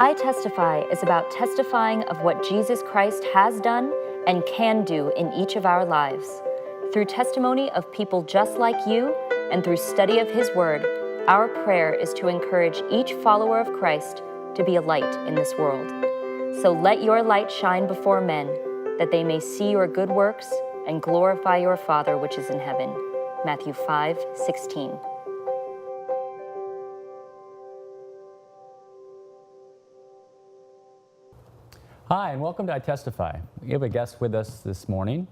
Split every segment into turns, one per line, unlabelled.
iTestify is about testifying of what Jesus Christ has done and can do in each of our lives. Through testimony of people just like you and through study of His Word, our prayer is to encourage each follower of Christ to be a light in this world. So let your light shine before men, that they may see your good works and glorify your Father which is in heaven. Matthew 5:16.
Hi, and welcome to iTestify. We have a guest with us this morning,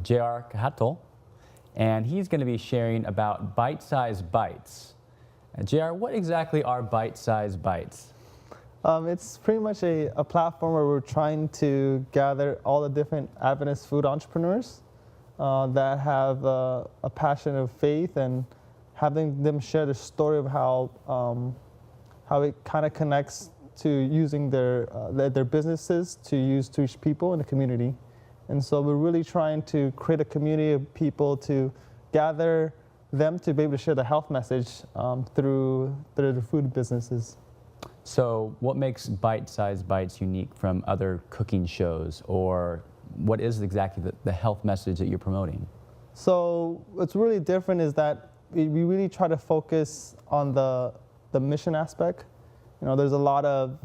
J R Cahatol, and he's going to be sharing about bite-sized bites. JR, what exactly are bite-sized bites?
It's pretty much a platform where we're trying to gather all the different Adventist food entrepreneurs that have a passion of faith, and having them share the story of how it kind of connects to using their businesses to reach people in the community. And so we're really trying to create a community of people to gather them to be able to share the health message through the food businesses.
So what makes bite-sized bites unique from other cooking shows, or what is exactly the health message that you're promoting? So
what's really different is that we really try to focus on the mission aspect. You know, there's a lot of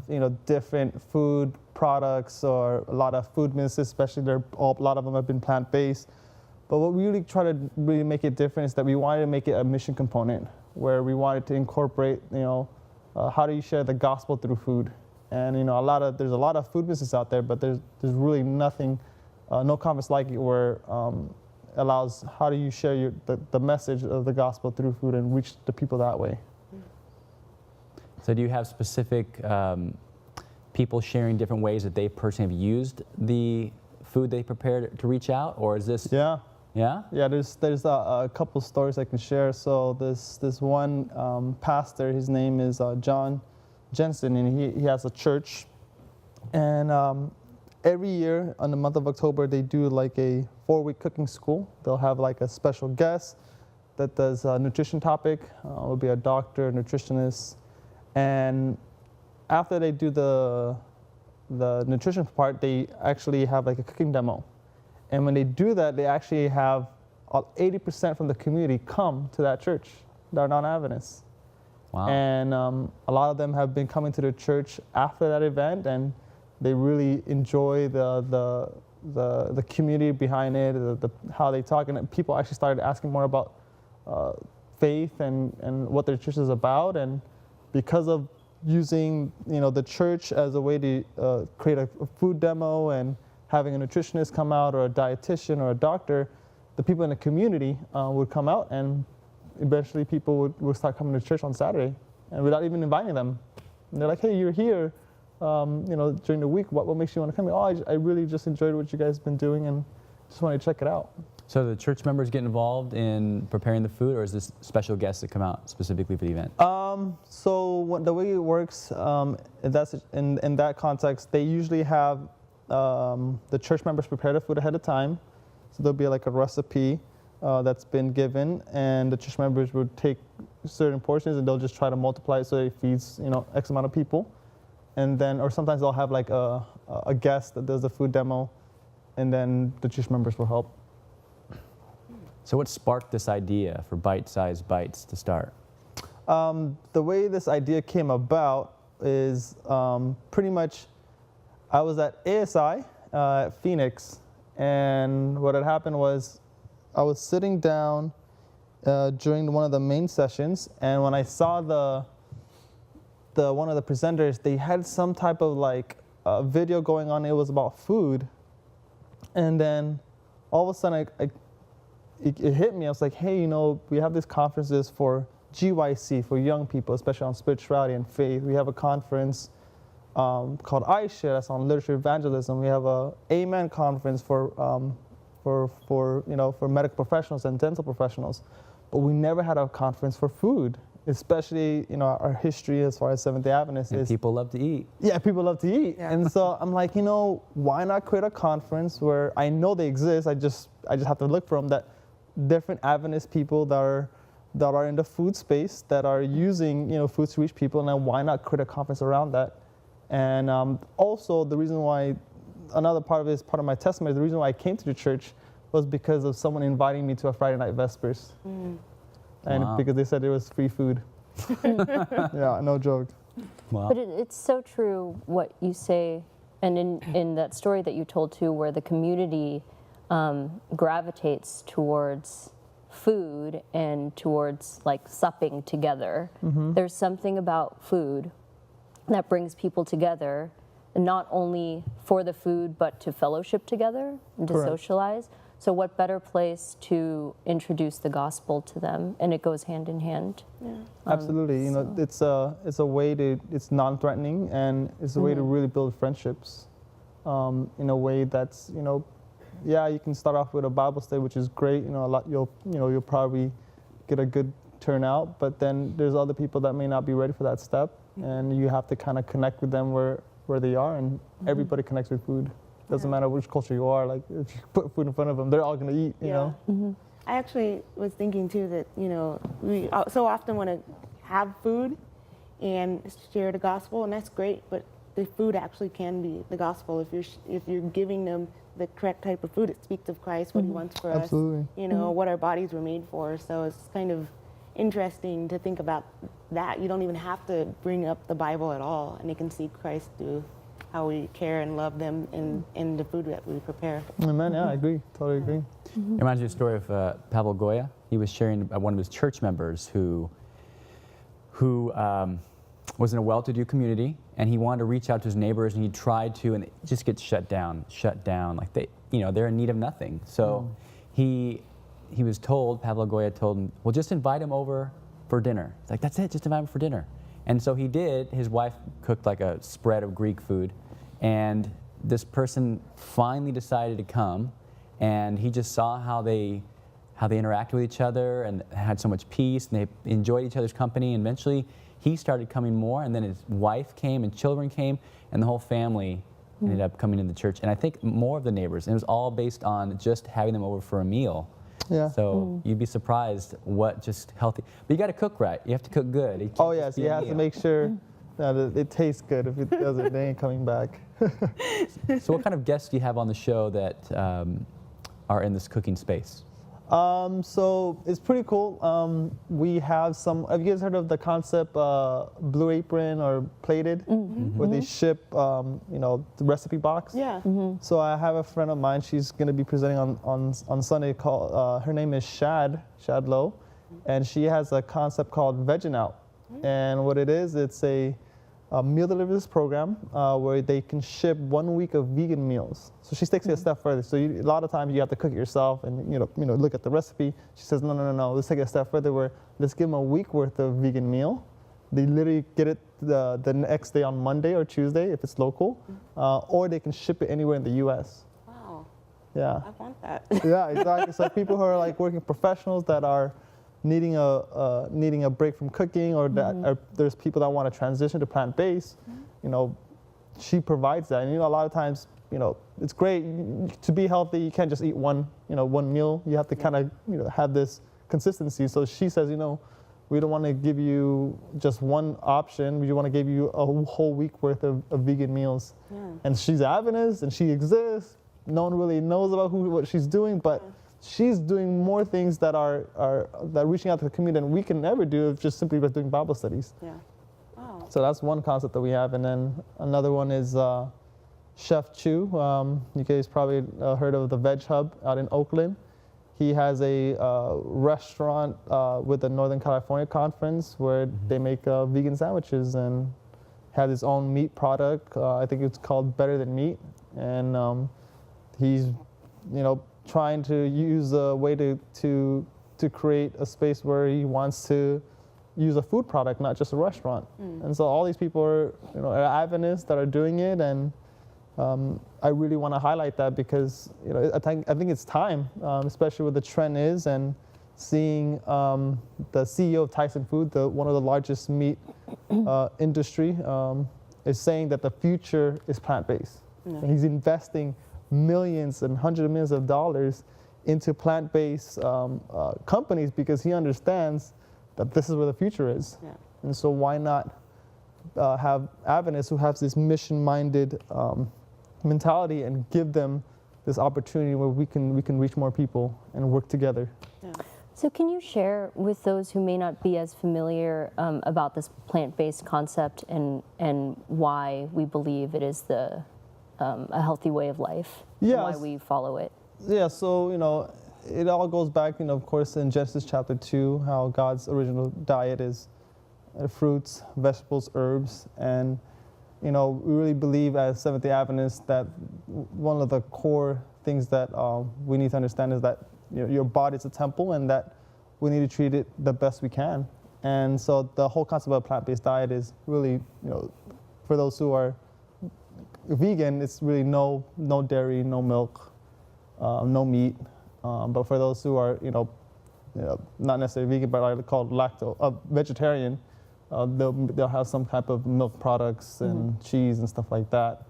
different food products, or a lot of food businesses, especially a lot of them have been plant-based. But what we really try to really make it different is that we wanted to make it a mission component, where we wanted to incorporate, how do you share the gospel through food? And there's a lot of food businesses out there, but there's really nothing, no conference like it, where allows how do you share the message of the gospel through food and reach the people that way.
So do you have specific people sharing different ways that they personally have used the food they prepared to reach out, or is this?
Yeah.
Yeah?
Yeah, there's a couple stories I can share. So this one pastor, his name is John Jensen, and he has a church. And every year on the month of October, they do like a 4-week cooking school. They'll have like a special guest that does a nutrition topic. Will be a doctor, a nutritionist. And after they do the nutrition part, they actually have like a cooking demo. And when they do that, they actually have 80% from the community come to that church that are non-Adventists.
Wow.
And a lot of them have been coming to the church after that event, and they really enjoy the community behind it, how they talk, and people actually started asking more about faith and what their church is about. And because of using the church as a way to create a food demo and having a nutritionist come out, or a dietitian, or a doctor, the people in the community would come out, and eventually people would start coming to church on Saturday, and without even inviting them. And they're like, hey, you're here during the week. What makes you want to come here? Oh, I really just enjoyed what you guys have been doing and just wanted to check it out.
So the church members get involved in preparing the food, or is this special guests that come out specifically for the event?
So the way it works, that's in that context, they usually have the church members prepare the food ahead of time. So there'll be like a recipe that's been given, and the church members would take certain portions and they'll just try to multiply it so it feeds X amount of people. And then, or sometimes they'll have like a guest that does the food demo, and then the church members will help.
So what sparked this idea for bite-sized bites to start?
The way this idea came about is pretty much, I was at ASI at Phoenix, and what had happened was I was sitting down during one of the main sessions, and when I saw one of the presenters, they had some type of like video going on. It was about food, and then all of a sudden it hit me. I was like, hey, we have these conferences for GYC, for young people, especially on spirituality and faith. We have a conference called iShare, that's on literature evangelism. We have a Amen conference for medical professionals and dental professionals. But we never had a conference for food, especially our history as far as Seventh-day Adventists is.
People love to eat.
Yeah, people love to eat. Yeah. And so I'm like, why not create a conference where I know they exist, I just have to look for them, that different Adventist people that are in the food space, that are using foods to reach people, and then why not create a conference around that? And also the reason why, another part of it is part of my testimony, the reason why I came to the church was because of someone inviting me to a Friday night Vespers. And
Wow.
because they said there was free food. Yeah, no joke.
Wow.
But it's so true what you say, and in that story that you told too, where the community gravitates towards food and towards like supping together. There's something about food that brings people together, not only for the food, but to fellowship together and to
Correct.
socialize. So what better place to introduce the gospel to them? And it goes hand in hand.
Absolutely, you know, it's a way to, it's non-threatening, and it's a way to really build friendships in a way that's, you know, yeah, you can start off with a Bible study, which is great. You know, you'll probably get a good turnout, but then there's other people that may not be ready for that step, and you have to kind of connect with them where they are, and everybody connects with food. Doesn't matter which culture you are. Like, if you put food in front of them, they're all gonna eat. You know.
I actually was thinking too that, you know, we so often want to have food and share the gospel, and that's great. But the food actually can be the gospel if you're giving them the correct type of food. It speaks of Christ, what He wants for
Absolutely.
us. You know, what our bodies were made for. So it's kind of interesting to think about that. You don't even have to bring up the Bible at all, and they can see Christ through how we care and love them in the food that we prepare.
Amen. Yeah, I agree. Totally agree.
It reminds me of the story of Pavel Goya. He was sharing one of his church members who was in a well-to-do community, and he wanted to reach out to his neighbors, and he tried to, and it just gets shut down. Like they're in need of nothing. So he was told, Pavel Goya told him, well, just invite him over for dinner. It's like, that's it, just invite him for dinner. And so he did. His wife cooked like a spread of Greek food, and this person finally decided to come, and he just saw how they interacted with each other and had so much peace, and they enjoyed each other's company. And eventually he started coming more, and then his wife came and children came, and the whole family ended up coming to the church. And I think more of the neighbors, and it was all based on just having them over for a meal.
Yeah.
So you'd be surprised what just healthy, but you got to cook right. You have to cook good. It can't
Oh
just
yes,
be
you
a
have to
meal.
make sure that it tastes good. If it doesn't, they ain't coming back.
So what kind of guests do you have on the show that are in this cooking space?
So it's pretty cool. We have some. Have you guys heard of the concept Blue Apron or Plated, where they ship, the recipe box?
Yeah.
So I have a friend of mine. She's going to be presenting on Sunday. Called her name is Shad Lowe, and she has a concept called Vegging Out. And what it is, it's a meal delivery program where they can ship 1 week of vegan meals. So she takes it a step further. So a lot of times you have to cook it yourself and look at the recipe. She says, no. Let's take it a step further where let's give them a week worth of vegan meal. They literally get it the next day on Monday or Tuesday if it's local, or they can ship it anywhere in the U.S.
Wow.
Yeah.
I want that.
Yeah, exactly. So people who are like working professionals that are needing a break from cooking, or that there's people that want to transition to plant-based, she provides that. And a lot of times, it's great to be healthy. You can't just eat one meal. You have to kind of have this consistency. So she says, we don't want to give you just one option. We want to give you a whole week worth of vegan meals.
Yeah.
And she's Adventist, and she exists. No one really knows about what she's doing, but she's doing more things that are reaching out to the community than we can ever do just simply by doing Bible studies.
Yeah. Wow.
So that's one concept that we have. And then another one is Chef Chu. You guys probably heard of the Veg Hub out in Oakland. He has a restaurant with the Northern California Conference where they make vegan sandwiches and has his own meat product. I think it's called Better Than Meat. And he's, trying to use a way to create a space where he wants to use a food product, not just a restaurant. And so all these people are, are Adventists that are doing it, and I really want to highlight that because I think it's time, especially where the trend is, and seeing the CEO of Tyson Food, one of the largest meat industry, is saying that the future is plant-based. And he's investing millions and hundreds of millions of dollars into plant-based companies because he understands that this is where the future is.
Yeah.
And so why not have Adventists who have this mission-minded mentality and give them this opportunity where we can reach more people and work together.
Yeah.
So can you share with those who may not be as familiar about this plant-based concept and why we believe it is a healthy way of life, and why we follow it?
Yeah, so, it all goes back, of course, in Genesis chapter 2, how God's original diet is fruits, vegetables, herbs, and, we really believe as Seventh-day Adventists that one of the core things that we need to understand is that your body's a temple and that we need to treat it the best we can. And so the whole concept of a plant-based diet is really, for those who are vegan, it's really no dairy, no milk, no meat. But for those who are, not necessarily vegan, but are called vegetarian, they'll have some type of milk products and cheese and stuff like that.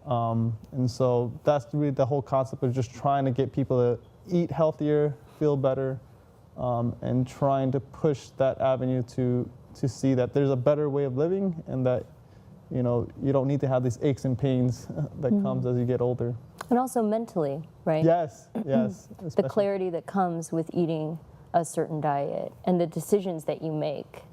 And so that's really the whole concept of just trying to get people to eat healthier, feel better, and trying to push that avenue to see that there's a better way of living and that, you don't need to have these aches and pains that comes as you get older.
And also mentally, right?
Yes.
The clarity that comes with eating a certain diet and the decisions that you make,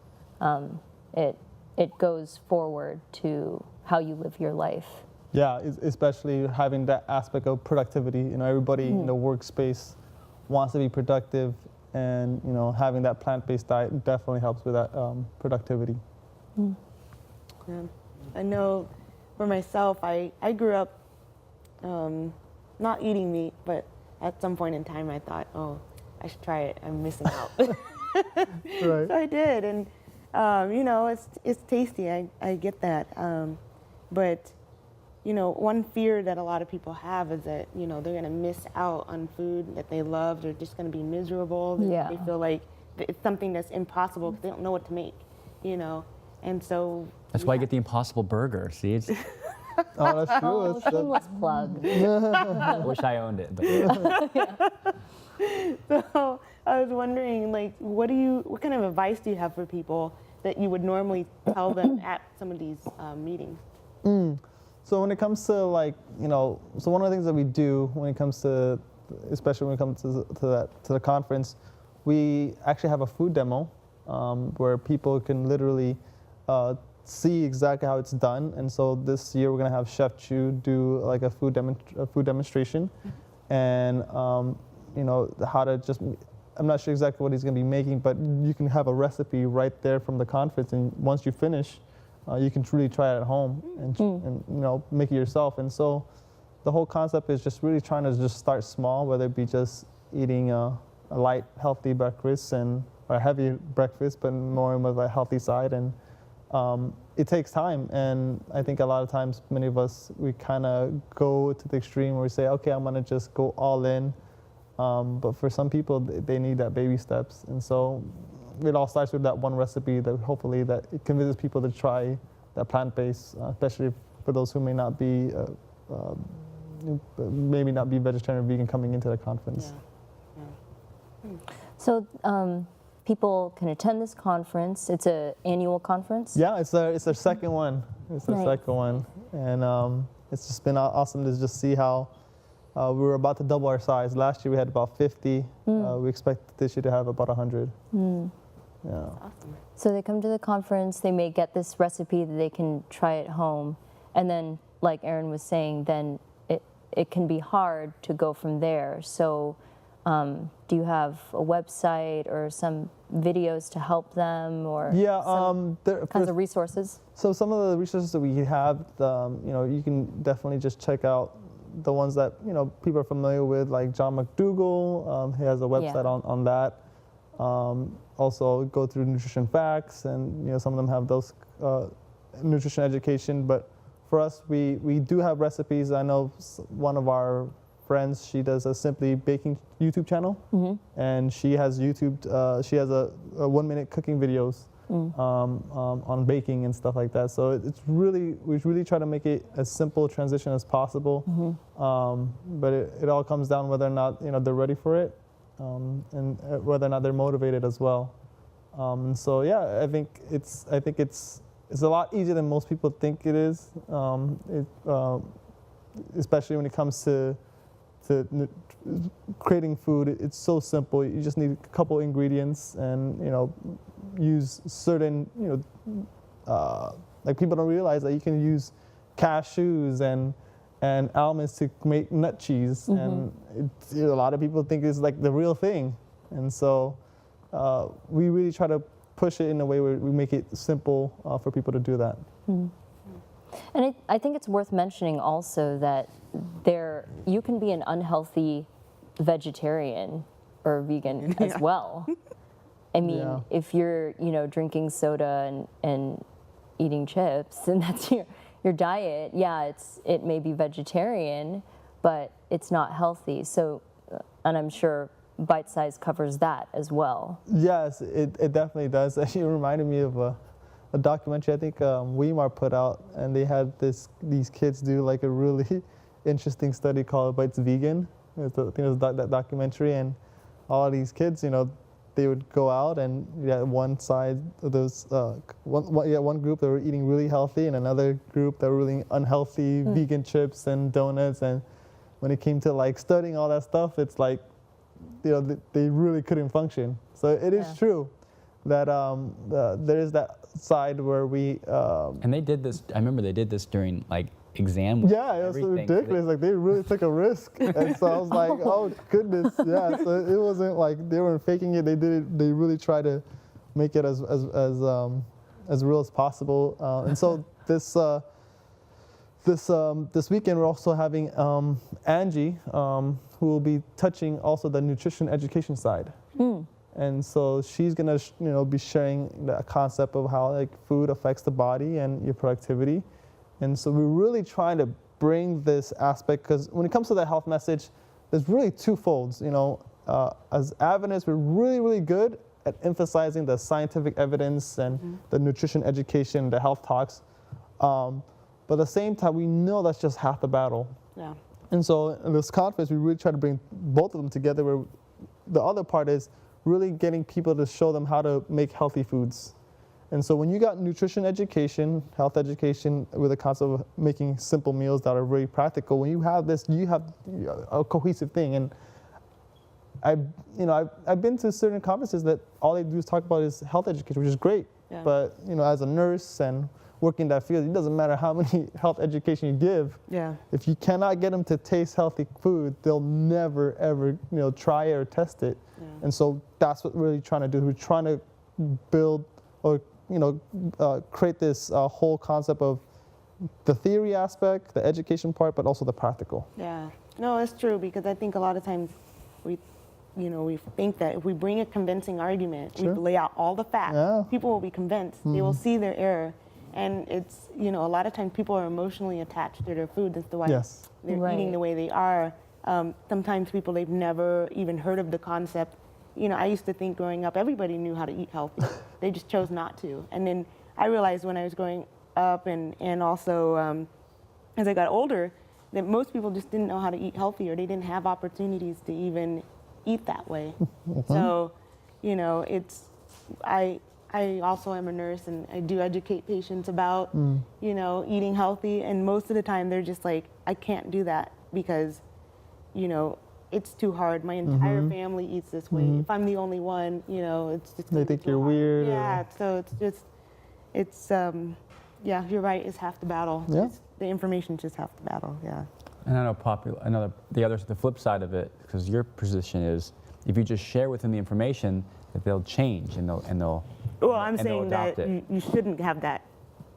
it goes forward to how you live your life.
Yeah, especially having that aspect of productivity. Everybody in the workspace wants to be productive, and having that plant-based diet definitely helps with that productivity.
Yeah. I know for myself, I grew up not eating meat, but at some point in time I thought, oh, I should try it. I'm missing out.
Right.
So I did, and it's tasty. I get that, but one fear that a lot of people have is that they're gonna miss out on food that they love. They're just gonna be miserable.
Yeah.
They feel like it's something that's impossible because they don't know what to make. And so
That's why I get the Impossible Burger. See, it's,
Oh, that's true.
Oh, shameless plug.
I wish I owned it. But
So I was wondering, what kind of advice do you have for people that you would normally tell them at some of these meetings?
So when it comes to so one of the things that we do when it comes to, especially when it comes to the conference, we actually have a food demo where people can literally see exactly how it's done. And so this year we're gonna have Chef Chu do like a food demonstration, and how to just. I'm not sure exactly what he's gonna be making, but you can have a recipe right there from the conference, and once you finish, you can truly try it at home and make it yourself. And so the whole concept is just really trying to just start small, whether it be just eating a light, healthy breakfast or a heavy breakfast, but more on the healthy side. And it takes time, and I think a lot of times many of us, we kind of go to the extreme where we say, okay, I'm gonna just go all in. But for some people, they need that baby steps. And so it all starts with that one recipe that hopefully that it convinces people to try that plant-based, especially for those who may not be, maybe not be vegetarian or vegan coming into the conference.
Yeah.
So people can attend this conference. It's an annual conference?
Yeah, it's our second one. It's the
Nice.
second one. And it's just been awesome to just see how we were about to double our size. Last year we had about 50. We expect this year to have about 100. Yeah.
Awesome.
So they come to the conference, they may get this recipe that they can try at home, and then, like Aaron was saying, then it can be hard to go from there. So do you have a website or some videos to help them, or some kinds of resources?
So some of the resources that we have, you can definitely just check out the ones that people are familiar with, like John McDougall. He has a website on that. Also go through Nutrition Facts, and some of them have those nutrition education. But for us, we do have recipes. I know one of our friends, she does a Simply Baking YouTube channel, and she has she has a 1-minute cooking videos on baking and stuff like that. So we really try to make it as simple transition as possible. But it all comes down whether or not they're ready for it, and whether or not they're motivated as well. So yeah, I think it's it's a lot easier than most people think it is, especially when it comes to creating food. It's so simple. You just need a couple ingredients and, use certain, like people don't realize that you can use cashews and almonds to make nut cheese. And a lot of people think it's like the real thing. And so we really try to push it in a way where we make it simple for people to do that.
And I think it's worth mentioning also that you can be an unhealthy vegetarian or vegan as well. I mean, if you're, drinking soda and eating chips, and that's your diet, it may be vegetarian, but it's not healthy. So, and I'm sure Bite Size covers that as well.
Yes, it definitely does. It reminded me of a documentary I think Weimar put out, and they had these kids do like a really interesting study called Bites Vegan. I think it was that documentary, and all of these kids, they would go out and one side of those, one group that were eating really healthy and another group that were really unhealthy, vegan chips and donuts. And when it came to like studying all that stuff, it's like, they really couldn't function. So it is true that there is that side where we...
and they did this, I remember they did this during like exam week.
Yeah, it was ridiculous. Like they really took a risk. And so I was like, oh goodness, yeah. So it wasn't like they weren't faking it. They did it. They really tried to make it as real as possible. And so this weekend we're also having Angie, who will be touching also the nutrition education side. And so she's gonna, be sharing the concept of how like food affects the body and your productivity. And so we're really trying to bring this aspect, because when it comes to the health message, there's really two folds. As Adventists, we're really, really good at emphasizing the scientific evidence and the nutrition education, the health talks. But at the same time, we know that's just half the battle.
Yeah.
And so in this conference, we really try to bring both of them together, where the other part is really getting people to show them how to make healthy foods. And so when you got nutrition education, health education with the concept of making simple meals that are very practical, when you have this, you have a cohesive thing. And I've been to certain conferences that all they do is talk about is health education, which is great. Yeah. But as a nurse and working that field, it doesn't matter how many health education you give. Yeah. If you cannot get them to taste healthy food, they'll never ever try it or test it. Yeah. And so that's what we're really trying to do. We're trying to build or create this whole concept of the theory aspect, the education part, but also the practical.
Yeah, no, it's true, because I think a lot of times we think that if we bring a convincing argument, we lay out all the facts, people will be convinced. They will see their error. And it's, a lot of times people are emotionally attached to their food. That's why they're eating the way they are. Sometimes people, they've never even heard of the concept. I used to think growing up, everybody knew how to eat healthy. They just chose not to. And then I realized when I was growing up and also as I got older, that most people just didn't know how to eat healthy, or they didn't have opportunities to even eat that way. So, I also am a nurse, and I do educate patients about, eating healthy. And most of the time they're just like, I can't do that because, it's too hard. My entire family eats this way. If I'm the only one, it's just
they think you're weird.
Yeah, so it's you're right. It's half the battle. Yeah. The information's just half the battle. Yeah.
And I know the flip side of it, because your position is, if you just share with them the information, that they'll change and they'll.
Well, I'm saying that you shouldn't have that,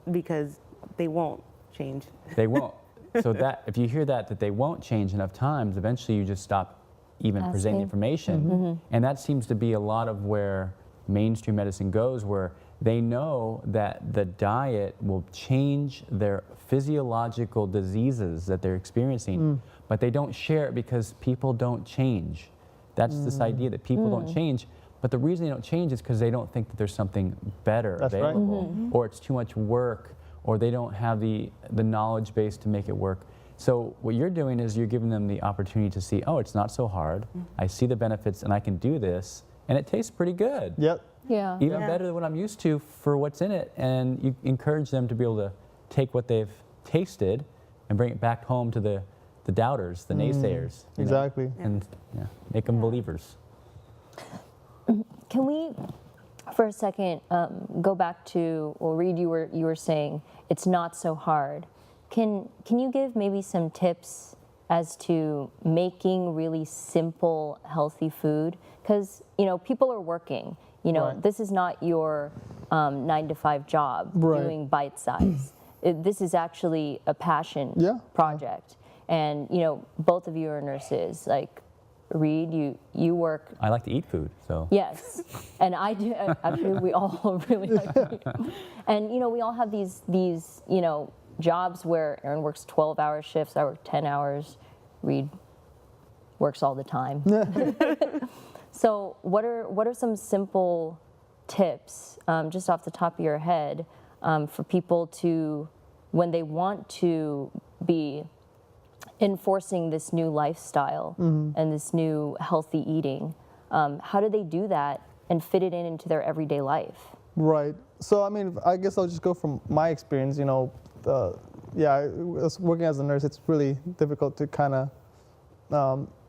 because they won't change.
They won't. So that if you hear that they won't change enough times, eventually you just stop even presenting the information. And that seems to be a lot of where mainstream medicine goes, where they know that the diet will change their physiological diseases that they're experiencing, but they don't share it because people don't change. That's this idea that people don't change. But the reason they don't change is because they don't think that there's something better available, or it's too much work, or they don't have the knowledge base to make it work. So what you're doing is you're giving them the opportunity to see, oh, it's not so hard. I see the benefits and I can do this, and it tastes pretty good.
Yep.
Yeah.
even
Yeah.
better than what I'm used to for what's in it. And you encourage them to be able to take what they've tasted and bring it back home to the doubters, the naysayers. you know,
Exactly.
and make them believers.
Can we, for a second, go back to, well, Reed, you were saying it's not so hard. Can you give maybe some tips as to making really simple, healthy food? Because, people are working.
Right.
This is not your 9-to-5 job
Right.
doing bite size. This is actually a passion
Yeah.
project. And, both of you are nurses. Like, Reed, you work.
I like to eat food, so.
Yes, and I do. Actually, we all really like to eat. And we all have these jobs where Aaron works 12-hour shifts. I work 10 hours. Reed works all the time. So, what are some simple tips, just off the top of your head, for people to, when they want to be enforcing this new lifestyle and this new healthy eating, how do they do that and fit it into their everyday life?
Right. So, I mean, I guess I'll just go from my experience. Working as a nurse, it's really difficult to kind of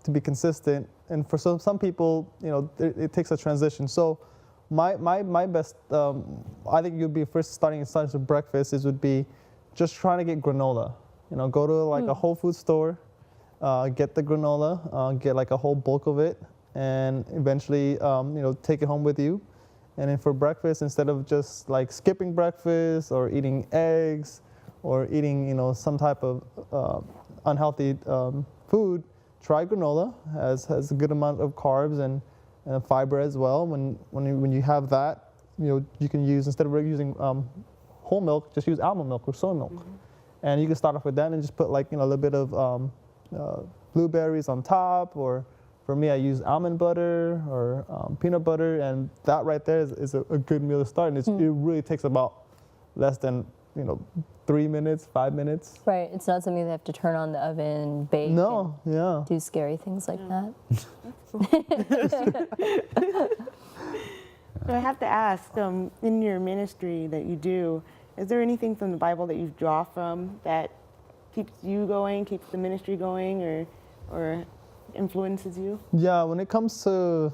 to be consistent. And for some people, it takes a transition. So, my best, I think you'd be first starting with breakfast. Would be just trying to get granola. Go to like a Whole Foods store, get the granola, get like a whole bulk of it, and eventually, take it home with you. And then for breakfast, instead of just like skipping breakfast or eating eggs or eating, some type of unhealthy food, try granola. Has a good amount of carbs and fiber as well. When you have that, you can use, instead of using whole milk, just use almond milk or soy milk. And you can start off with that and just put like, a little bit of blueberries on top, or for me, I use almond butter or peanut butter, and that right there is a good meal to start. And it really takes about less than, 3 minutes, 5 minutes.
Right. It's not something they have to turn on the oven, bake,
No,
and
yeah.
do scary things like that.
So I have to ask, in your ministry that you do, is there anything from the Bible that you draw from that keeps you going, keeps the ministry going, or influences you?
Yeah, when it comes to,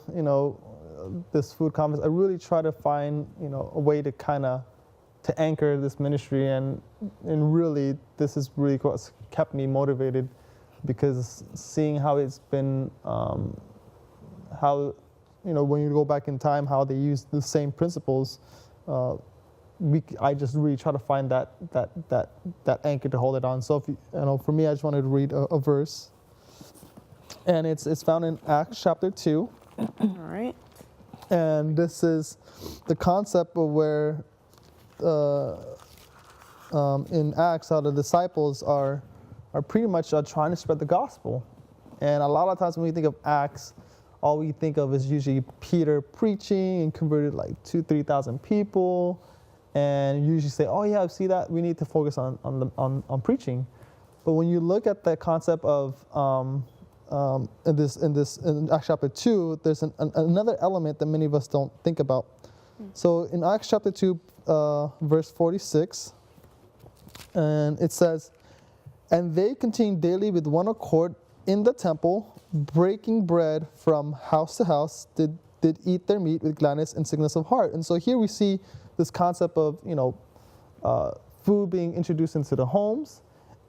this food conference, I really try to find, a way to kind of to anchor this ministry, and really this is really what's kept me motivated, because seeing how it's been, how, when you go back in time, how they use the same principles, I just really try to find that anchor to hold it on. So if for me, I just wanted to read a verse, and it's found in Acts chapter 2.
All right.
And this is the concept of where in Acts, how the disciples are pretty much trying to spread the gospel. And a lot of times when we think of Acts, all we think of is usually Peter preaching and converted like 2,000-3,000 people. And you usually say, oh yeah, I see that. We need to focus on preaching. But when you look at the concept of in Acts chapter 2, there's another element that many of us don't think about. So in Acts chapter 2, verse 46, and it says, "And they continued daily with one accord in the temple, breaking bread from house to house, did eat their meat with gladness and singleness of heart." And so here we see this concept of food being introduced into the homes.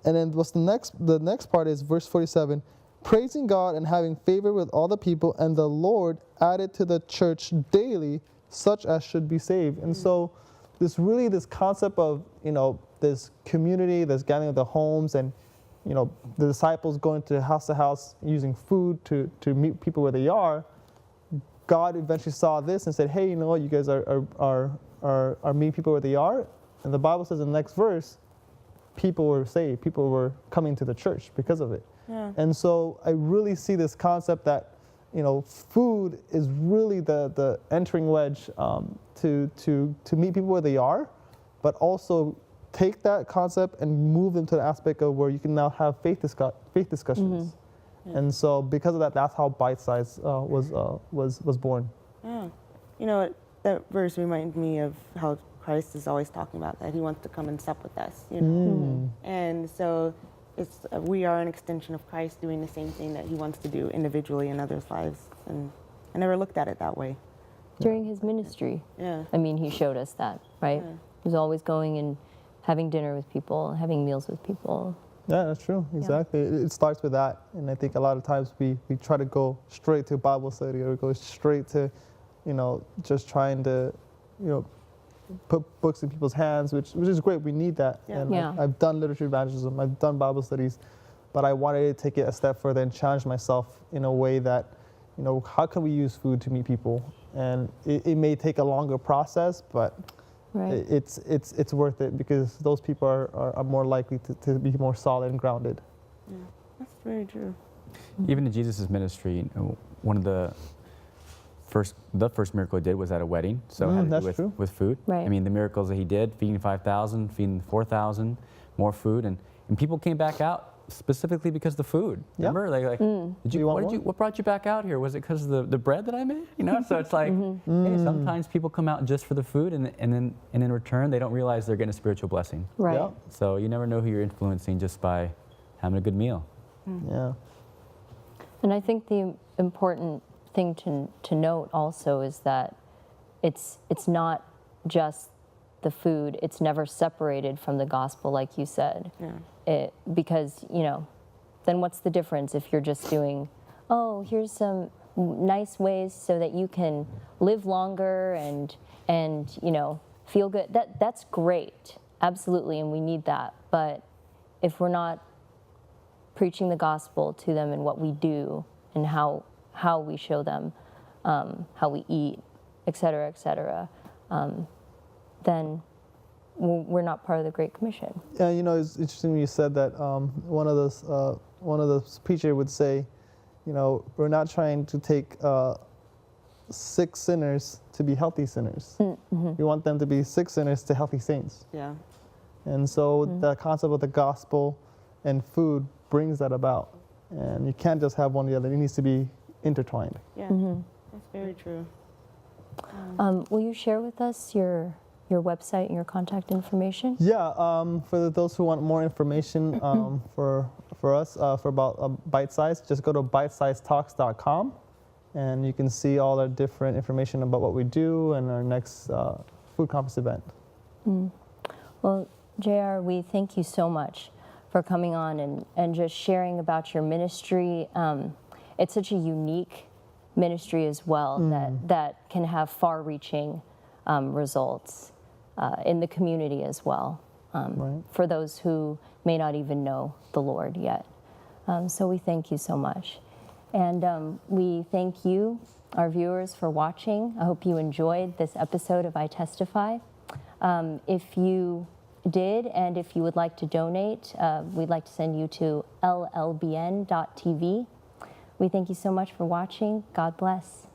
And then the next part is verse 47, "Praising God and having favor with all the people, and the Lord added to the church daily such as should be saved." And so this concept of this community that's gathering at the homes, and the disciples going to house using food to meet people where they are. God eventually saw this and said, hey, you know what, you guys are meeting people where they are. And the Bible says in the next verse, people were saved, people were coming to the church because of it.
Yeah.
And so I really see this concept that food is really the entering wedge to meet people where they are, but also take that concept and move them to the aspect of where you can now have faith discussions.
Mm-hmm.
And so because of that, that's how Bite Size was born.
Yeah. that verse reminds me of how Christ is always talking about that he wants to come and sup with us, you know. And so it's we are an extension of Christ doing the same thing that he wants to do individually in others' lives. And I never looked at it that way.
During his ministry,
Yeah.
I mean, he showed us that, right?
Yeah.
He was always going and having dinner with people, having meals with people.
Yeah, that's true. Exactly. It starts with that. And I think a lot of times we try to go straight to Bible study or go straight to, you know, just trying to, you know, put books in people's hands, which is great. We need that.
Yeah.
And
Yeah.
I've done literature evangelism. I've done Bible studies. But I wanted to take it a step further and challenge myself in a way that, you know, how can we use food to meet people? And it may take a longer process, but
Right.
it's worth it because those people are more likely to be more solid and grounded.
Yeah. That's very true.
Even in Jesus' ministry, you know, one of the first miracle he did was at a wedding, so it had to
that's
do
true.
with food.
Right.
I mean, the miracles that he did, feeding 5,000, feeding 4,000, more food, and people came back out specifically because of the food.
Yeah.
Remember,
You want more?
what brought you back out here? Was it because of the bread that I made? You know, so it's like, hey, sometimes people come out just for the food, and in return they don't realize they're getting a spiritual blessing.
Right.
Yeah.
So you never know who you're influencing just by having a good meal.
Yeah.
And I think the important thing to note also is that it's not just the food. It's never separated from the gospel, like you said.
Yeah.
Because, you know, then what's the difference if you're just doing, oh, here's some nice ways so that you can live longer and you know, feel good. That's great, absolutely, and we need that. But if we're not preaching the gospel to them in what we do and how we show them, how we eat, et cetera, then we're not part of the Great Commission.
Yeah, you know, it's interesting when you said that. One of those preacher would say, you know, we're not trying to take sick sinners to be healthy sinners. We want them to be sick sinners to healthy saints.
Yeah.
And so the concept of the gospel and food brings that about. And you can't just have one or the other. It needs to be intertwined.
Yeah. That's very true.
Will you share with us your website and your contact information?
Yeah, for those who want more information for us, for about Bite Size, just go to bitesizetalks.com and you can see all our different information about what we do and our next food conference event.
Well, JR, we thank you so much for coming on and just sharing about your ministry. It's such a unique ministry as well that can have far-reaching results in the community as well,
Right.
for those who may not even know the Lord yet. So we thank you so much. And we thank you, our viewers, for watching. I hope you enjoyed this episode of iTestify. If you did, and if you would like to donate, we'd like to send you to LLBN.tv. We thank you so much for watching. God bless.